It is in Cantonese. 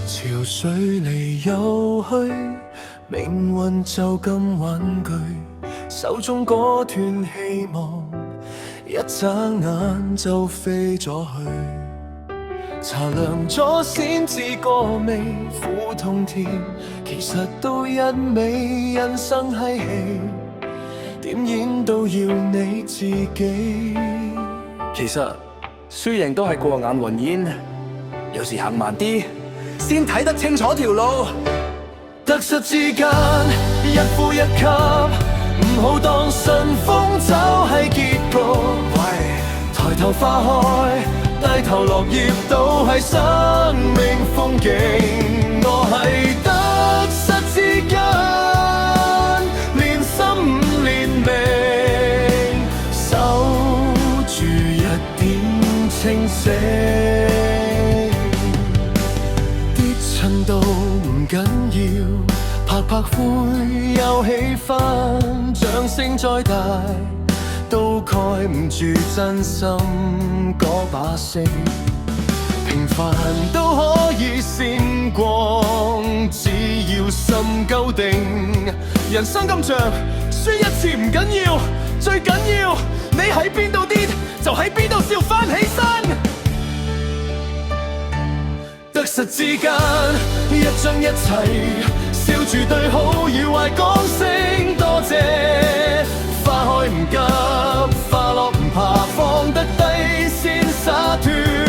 潮水嚟又去，命運就咁婉拒，手中嗰段希望，一眨眼就飛咗去。茶涼咗先知個味，苦痛甜，其實都一味。人生嬉戲，點演都要你自己。其實輸贏都係過眼雲煙，有時行慢啲，先睇得清楚條路。得失之間，一呼一吸，唔好當順風就係結局。喂，抬頭花開，低頭落葉都係生命風景。我係得失之間，連心連命，守住一點清醒。跌親都唔緊要，拍拍灰又起返，掌聲再大都蓋唔住真心嗰把聲。平凡都可以閃光，只要心夠定。人生咁長，輸一次唔緊要，最緊要你喺邊度跌，就喺邊度笑返起身。得失之間，一張一齊，笑住對好與壞講聲多謝。花開唔急，花落唔怕，放得低先灑脫。